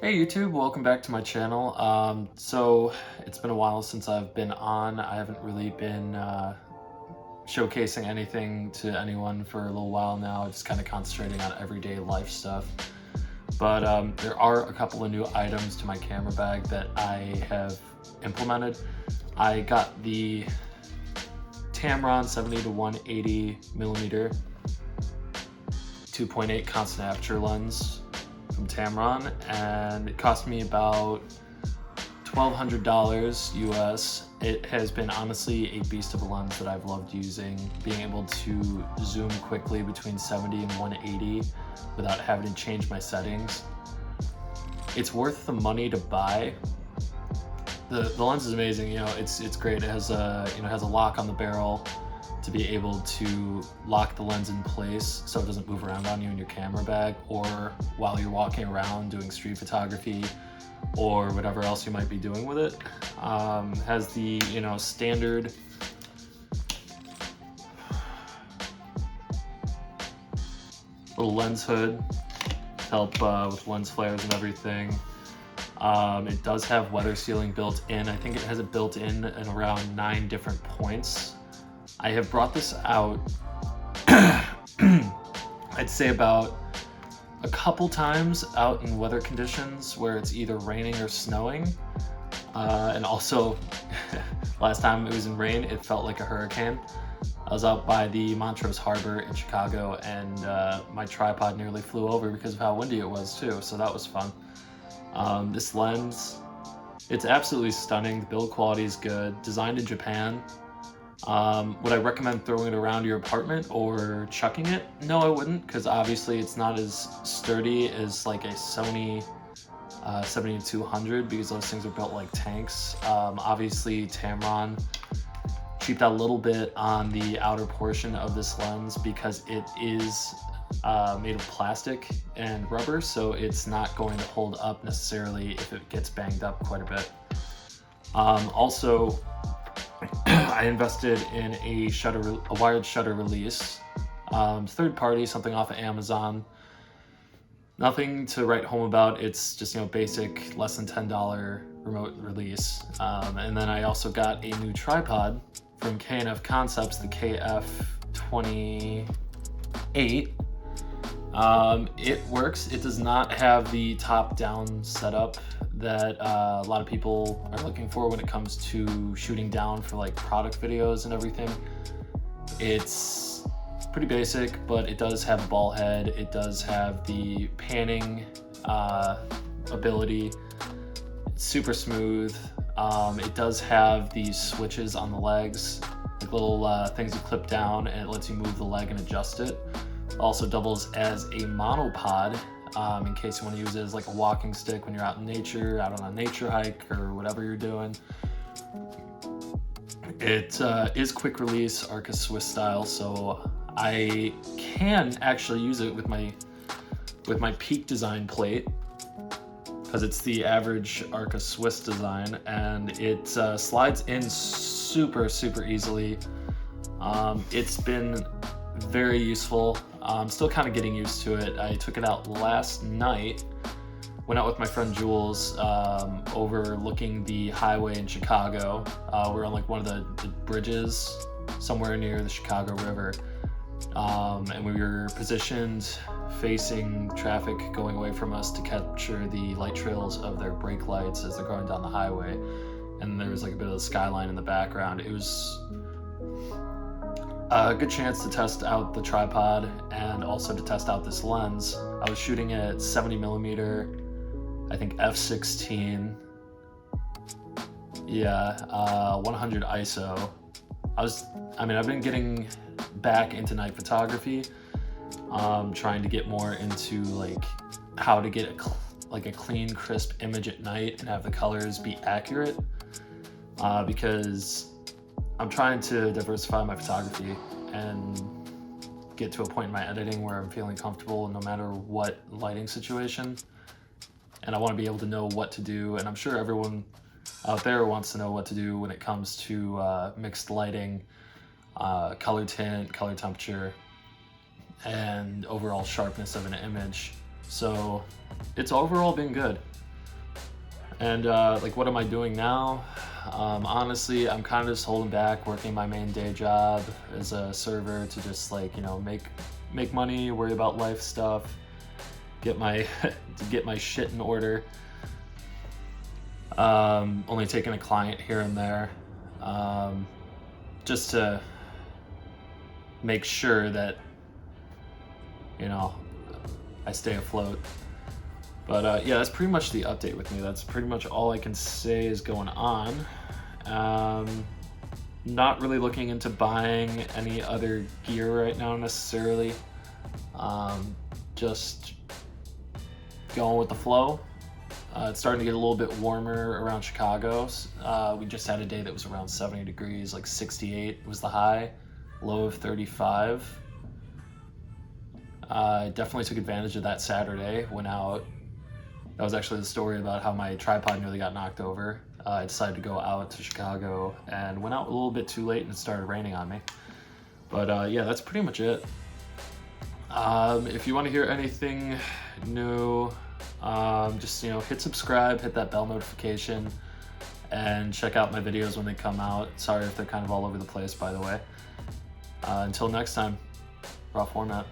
Hey YouTube, welcome back to my channel. So it's been a while since I've been on. I haven't really been showcasing anything to anyone for a little while now, just kind of concentrating on everyday life stuff. But there are a couple of new items to my camera bag that I have implemented. I got the Tamron 70 to 180 millimeter 2.8 constant aperture lens from Tamron, and it cost me about $1,200 US. It has been honestly a beast of a lens that I've loved using, being able to zoom quickly between 70 and 180 without having to change my settings. It's worth the money to buy. The lens is amazing, it's great. It has a lock on the barrel to be able to lock the lens in place so it doesn't move around on you in your camera bag, or while you're walking around doing street photography or whatever else you might be doing with it. Has the standard little lens hood to help with lens flares and everything. It does have weather sealing built in. I think it has it built in around 9 different points. I have brought this out, I'd say about a couple times out in weather conditions where it's either raining or snowing. And also, last time it was in rain, it felt like a hurricane. I was out by the Montrose Harbor in Chicago, and my tripod nearly flew over because of how windy it was too, so that was fun. This lens, it's absolutely stunning. The build quality is good, designed in Japan. Would I recommend throwing it around your apartment or chucking it? No, I wouldn't, because obviously it's not as sturdy as like a Sony 70-200, because those things are built like tanks. Obviously Tamron cheaped out a little bit on the outer portion of this lens because it is made of plastic and rubber, so it's not going to hold up necessarily if it gets banged up quite a bit. Also, I invested in a wired shutter release, third party, something off of Amazon. Nothing to write home about. It's just basic, less than $10 remote release. And then I also got a new tripod from K&F Concepts, the KF28. It works. It does not have the top-down setup that a lot of people are looking for when it comes to shooting down for like product videos and everything. It's pretty basic, but it does have a ball head. It does have the panning ability. It's super smooth. It does have these switches on the legs, like little things you clip down, and it lets you move the leg and adjust it. Also doubles as a monopod, in case you want to use it as like a walking stick when you're out in nature, out on a nature hike or whatever you're doing. It is quick release Arca Swiss style, so I can actually use it with my Peak design plate, because it's the average Arca Swiss design, and it slides in super easily. It's been very useful. I'm still kind of getting used to it. I took it out last night, went out with my friend Jules, overlooking the highway in Chicago. We're on like one of the bridges somewhere near the Chicago River, and we were positioned facing traffic going away from us to capture the light trails of their brake lights as they're going down the highway. And there was like a bit of the skyline in the background. It was a good chance to test out the tripod and also to test out this lens. I was shooting at 70 millimeter, I think f/16. Yeah, 100 ISO. I've been getting back into night photography, trying to get more into like how to get a clean, crisp image at night and have the colors be accurate, because I'm trying to diversify my photography and get to a point in my editing where I'm feeling comfortable no matter what lighting situation. And I want to be able to know what to do, and I'm sure everyone out there wants to know what to do when it comes to mixed lighting, color tint, color temperature, and overall sharpness of an image. So it's overall been good. And like, what am I doing now? Honestly, I'm kind of just holding back, working my main day job as a server to just like, you know, make money, worry about life stuff, get my to get my shit in order. Only taking a client here and there, just to make sure that, you know, I stay afloat. But yeah, that's pretty much the update with me. That's pretty much all I can say is going on. Not really looking into buying any other gear right now necessarily. Just going with the flow. It's starting to get a little bit warmer around Chicago. We just had a day that was around 70 degrees, like 68 was the high, low of 35. I definitely took advantage of that Saturday, went out. That was actually the story about how my tripod nearly got knocked over. I decided to go out to Chicago and went out a little bit too late and it started raining on me. But yeah, that's pretty much it. If you want to hear anything new, just, you know, hit subscribe, hit that bell notification, and check out my videos when they come out. Sorry if they're kind of all over the place, by the way. Until next time, raw format.